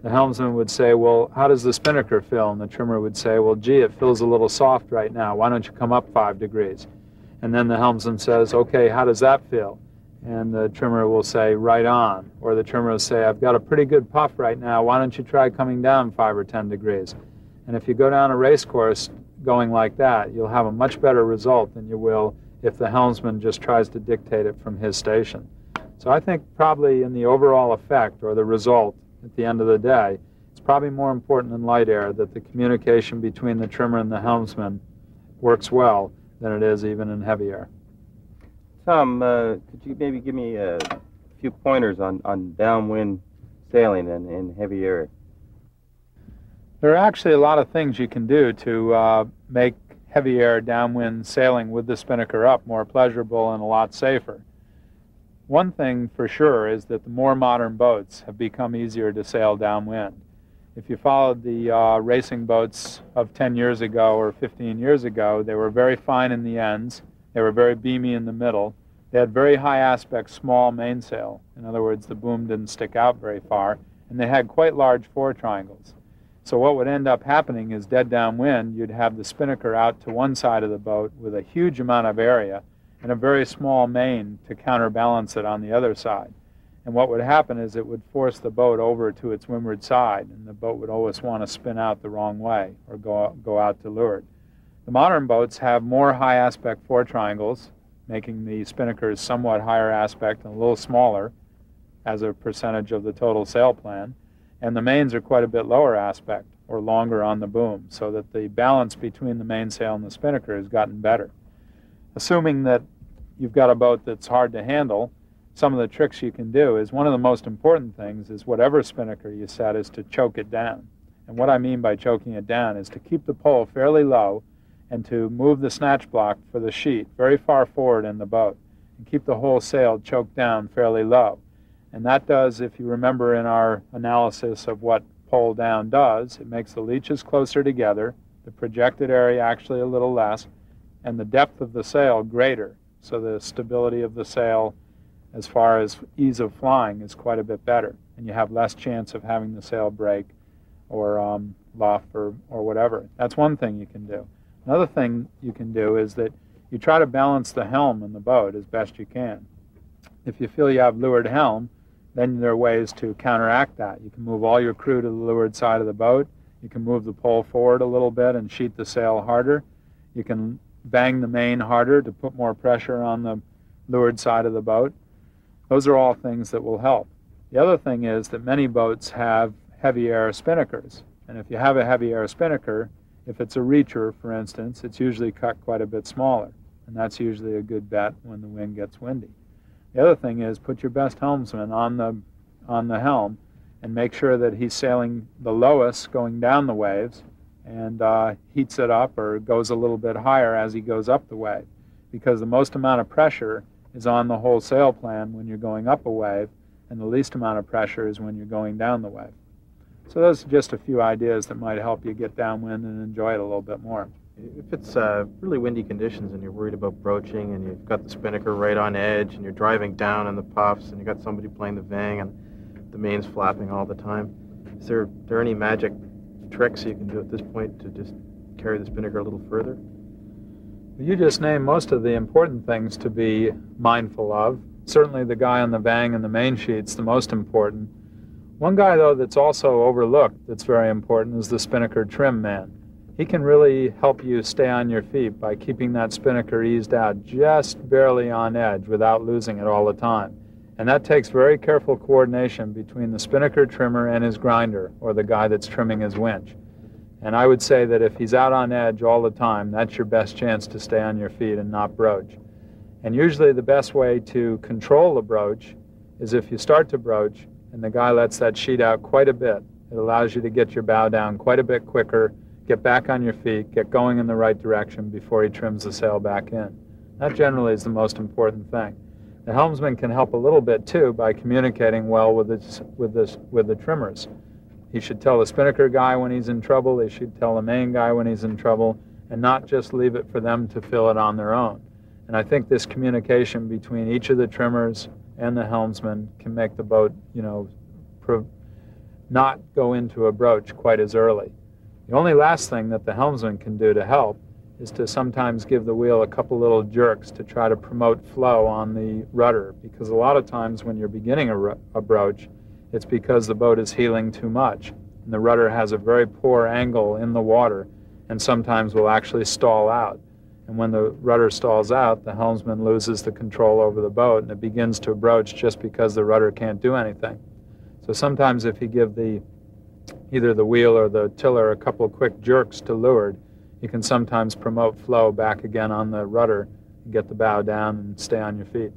The helmsman would say, well, how does the spinnaker feel? And the trimmer would say, well, gee, it feels a little soft right now. Why don't you come up 5 degrees? And then the helmsman says, okay, how does that feel? And the trimmer will say, right on. Or the trimmer will say, I've got a pretty good puff right now. Why don't you try coming down 5 or 10 degrees? And if you go down a race course going like that, you'll have a much better result than you will if the helmsman just tries to dictate it from his station. So I think probably in the overall effect, or the result at the end of the day, it's probably more important in light air that the communication between the trimmer and the helmsman works well than it is even in heavy air. Tom, could you maybe give me a few pointers on downwind sailing in heavy air? There are actually a lot of things you can do to make heavy air downwind sailing with the spinnaker up more pleasurable and a lot safer. One thing for sure is that the more modern boats have become easier to sail downwind. If you followed the racing boats of 10 years ago or 15 years ago, they were very fine in the ends, they were very beamy in the middle, they had very high aspect small mainsail. In other words, the boom didn't stick out very far, and they had quite large fore triangles. So what would end up happening is dead downwind, you'd have the spinnaker out to one side of the boat with a huge amount of area and a very small main to counterbalance it on the other side. And what would happen is it would force the boat over to its windward side, and the boat would always want to spin out the wrong way or go out to leeward. The modern boats have more high aspect fore triangles, making the spinnakers somewhat higher aspect and a little smaller as a percentage of the total sail plan. And the mains are quite a bit lower aspect, or longer on the boom, so that the balance between the mainsail and the spinnaker has gotten better. Assuming that you've got a boat that's hard to handle, some of the tricks you can do is, one of the most important things is whatever spinnaker you set is to choke it down. And what I mean by choking it down is to keep the pole fairly low and to move the snatch block for the sheet very far forward in the boat and keep the whole sail choked down fairly low. And that does, if you remember in our analysis of what pole down does, it makes the leeches closer together, the projected area actually a little less, and the depth of the sail greater. So the stability of the sail as far as ease of flying is quite a bit better. And you have less chance of having the sail break or luff or whatever. That's one thing you can do. Another thing you can do is that you try to balance the helm in the boat as best you can. If you feel you have leeward helm, then there are ways to counteract that. You can move all your crew to the leeward side of the boat. You can move the pole forward a little bit and sheet the sail harder. You can bang the main harder to put more pressure on the leeward side of the boat. Those are all things that will help. The other thing is that many boats have heavy air spinnakers. And if you have a heavy air spinnaker, if it's a reacher, for instance, it's usually cut quite a bit smaller. And that's usually a good bet when the wind gets windy. The other thing is, put your best helmsman on the helm and make sure that he's sailing the lowest going down the waves and heats it up or goes a little bit higher as he goes up the wave, because the most amount of pressure is on the whole sail plan when you're going up a wave, and the least amount of pressure is when you're going down the wave. So those are just a few ideas that might help you get downwind and enjoy it a little bit more. If it's really windy conditions and you're worried about broaching and you've got the spinnaker right on edge and you're driving down in the puffs and you've got somebody playing the vang and the main's flapping all the time, is there any magic tricks you can do at this point to just carry the spinnaker a little further? You just named most of the important things to be mindful of. Certainly the guy on the vang and the main sheet's the most important. One guy, though, that's also overlooked that's very important is the spinnaker trim man. He can really help you stay on your feet by keeping that spinnaker eased out just barely on edge without losing it all the time. And that takes very careful coordination between the spinnaker trimmer and his grinder, or the guy that's trimming his winch. And I would say that if he's out on edge all the time, that's your best chance to stay on your feet and not broach. And usually the best way to control the broach is if you start to broach and the guy lets that sheet out quite a bit. It allows you to get your bow down quite a bit quicker, get back on your feet, get going in the right direction before he trims the sail back in. That generally is the most important thing. The helmsman can help a little bit too by communicating well with the trimmers. He should tell the spinnaker guy when he's in trouble, he should tell the main guy when he's in trouble, and not just leave it for them to fill it on their own. And I think this communication between each of the trimmers and the helmsman can make the boat, not go into a broach quite as early. The only last thing that the helmsman can do to help is to sometimes give the wheel a couple little jerks to try to promote flow on the rudder, because a lot of times when you're beginning a broach, it's because the boat is heeling too much, and the rudder has a very poor angle in the water, and sometimes will actually stall out. And when the rudder stalls out, the helmsman loses the control over the boat, and it begins to broach just because the rudder can't do anything. So sometimes if you give either the wheel or the tiller a couple of quick jerks to leeward, you can sometimes promote flow back again on the rudder and get the bow down and stay on your feet.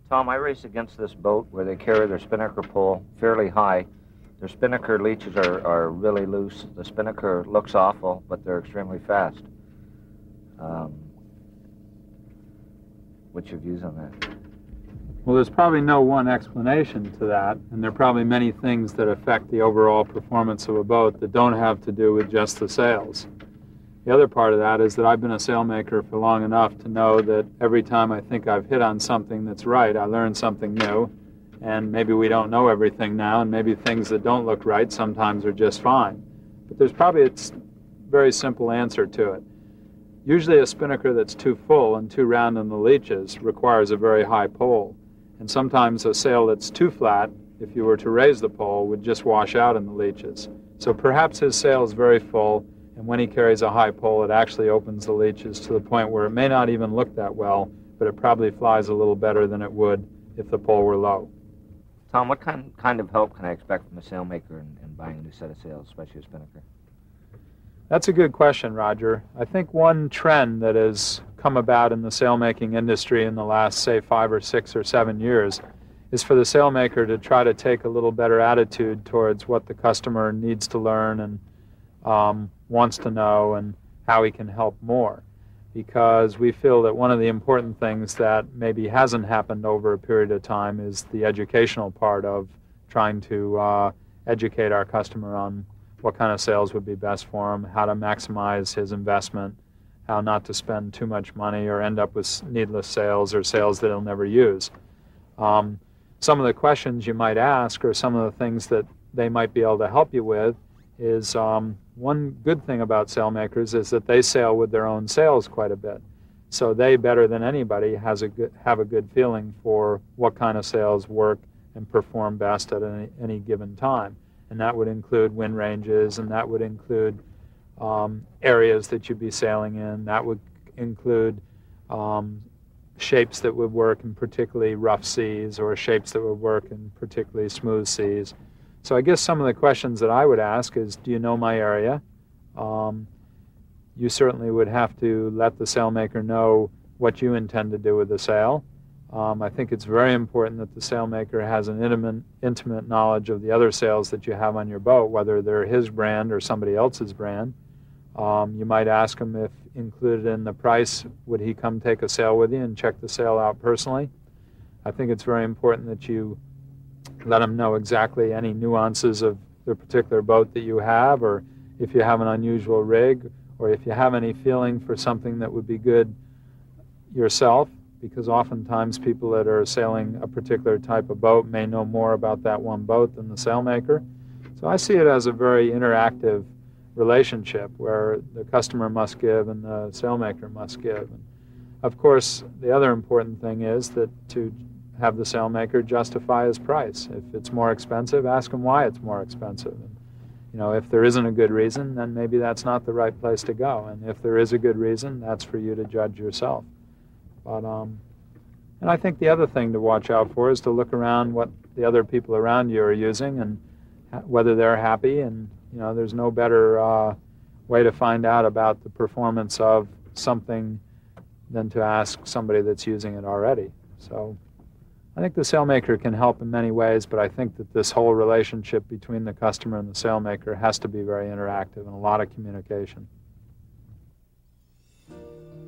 Tom, I race against this boat where they carry their spinnaker pole fairly high. Their spinnaker leeches are really loose. The spinnaker looks awful, but they're extremely fast. What's your views on that? Well, there's probably no one explanation to that, and there are probably many things that affect the overall performance of a boat that don't have to do with just the sails. The other part of that is that I've been a sailmaker for long enough to know that every time I think I've hit on something that's right, I learn something new, and maybe we don't know everything now, and maybe things that don't look right sometimes are just fine. But there's probably a very simple answer to it. Usually a spinnaker that's too full and too round in the leeches requires a very high pole. And sometimes a sail that's too flat, if you were to raise the pole, would just wash out in the leeches. So perhaps his sail is very full, and when he carries a high pole, it actually opens the leeches to the point where it may not even look that well, but it probably flies a little better than it would if the pole were low. Tom, what kind of help can I expect from a sailmaker in buying a new set of sails, especially a spinnaker? That's a good question, Roger. I think one trend that has come about in the sailmaking industry in the last, say, 5 or 6 or 7 years is for the sailmaker to try to take a little better attitude towards what the customer needs to learn and wants to know and how he can help more. Because we feel that one of the important things that maybe hasn't happened over a period of time is the educational part of trying to educate our customer on what kind of sails would be best for him, how to maximize his investment, how not to spend too much money or end up with needless sails or sails that he'll never use. Some of the questions you might ask or some of the things that they might be able to help you with is one good thing about sailmakers is that they sail with their own sails quite a bit. So they, better than anybody, have a good feeling for what kind of sails work and perform best at any given time. And that would include wind ranges, and that would include areas that you'd be sailing in. That would include shapes that would work in particularly rough seas or shapes that would work in particularly smooth seas. So I guess some of the questions that I would ask is, do you know my area? You certainly would have to let the sailmaker know what you intend to do with the sail. I think it's very important that the sailmaker has an intimate knowledge of the other sails that you have on your boat, whether they're his brand or somebody else's brand. You might ask him if included in the price, would he come take a sail with you and check the sail out personally. I think it's very important that you let him know exactly any nuances of the particular boat that you have, or if you have an unusual rig, or if you have any feeling for something that would be good yourself, because oftentimes people that are sailing a particular type of boat may know more about that one boat than the sailmaker. So I see it as a very interactive relationship where the customer must give and the sailmaker must give. And of course, the other important thing is that to have the sailmaker justify his price. If it's more expensive, ask him why it's more expensive. And, you know, if there isn't a good reason, then maybe that's not the right place to go. And if there is a good reason, that's for you to judge yourself. But, and I think the other thing to watch out for is to look around what the other people around you are using and whether they're happy. And, you know, there's no better way to find out about the performance of something than to ask somebody that's using it already. So I think the sailmaker can help in many ways, but I think that this whole relationship between the customer and the sailmaker has to be very interactive and a lot of communication.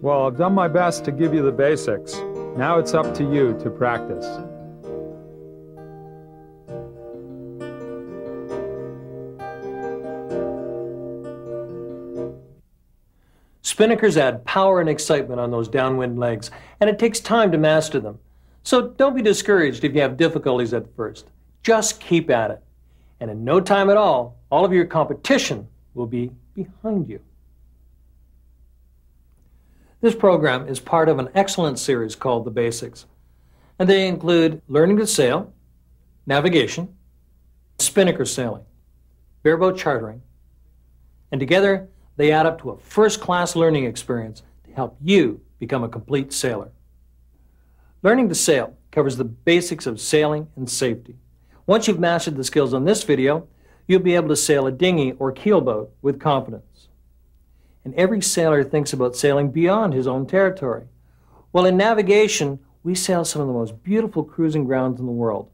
Well, I've done my best to give you the basics. Now it's up to you to practice. Spinnakers add power and excitement on those downwind legs, and it takes time to master them. So don't be discouraged if you have difficulties at first. Just keep at it. And in no time at all of your competition will be behind you. This program is part of an excellent series called The Basics, and they include learning to sail, navigation, spinnaker sailing, bareboat chartering, and together they add up to a first-class learning experience to help you become a complete sailor. Learning to sail covers the basics of sailing and safety. Once you've mastered the skills on this video, you'll be able to sail a dinghy or keelboat with confidence. And every sailor thinks about sailing beyond his own territory. Well, in navigation, we sail some of the most beautiful cruising grounds in the world,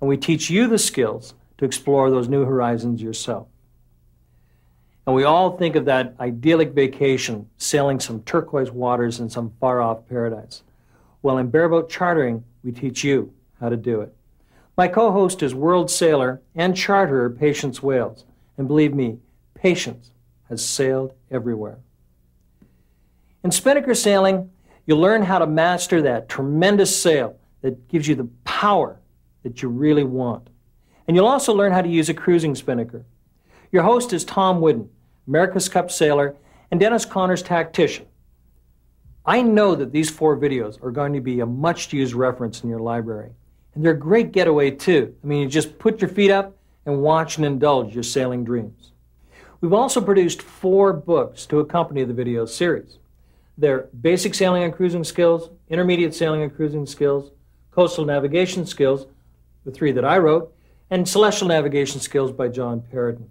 and we teach you the skills to explore those new horizons yourself. And we all think of that idyllic vacation, sailing some turquoise waters in some far-off paradise. Well, in bareboat chartering, we teach you how to do it. My co-host is world sailor and charterer Patience Wales. And believe me, Patience has sailed everywhere. In Spinnaker Sailing, you'll learn how to master that tremendous sail that gives you the power that you really want. And you'll also learn how to use a cruising spinnaker. Your host is Tom Whidden, America's Cup sailor, and Dennis Connors tactician. I know that these 4 videos are going to be a much-used reference in your library. And they're a great getaway, too. I mean, you just put your feet up and watch and indulge your sailing dreams. We've also produced 4 books to accompany the video series. They're Basic Sailing and Cruising Skills, Intermediate Sailing and Cruising Skills, Coastal Navigation Skills, the 3 that I wrote, and Celestial Navigation Skills by John Perriton.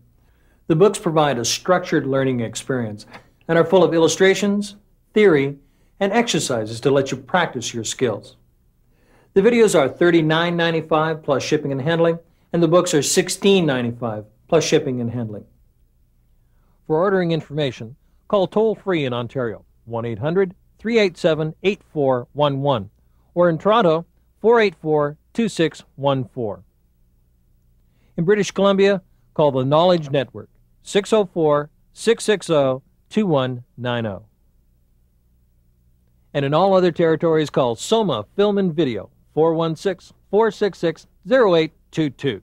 The books provide a structured learning experience and are full of illustrations, theory, and exercises to let you practice your skills. The videos are $39.95 plus shipping and handling, and the books are $16.95 plus shipping and handling. For ordering information, call toll-free in Ontario, 1-800-387-8411, or in Toronto, 484-2614. In British Columbia, call the Knowledge Network, 604-660-2190. And in all other territories, call Soma Film and Video, 416-466-0822.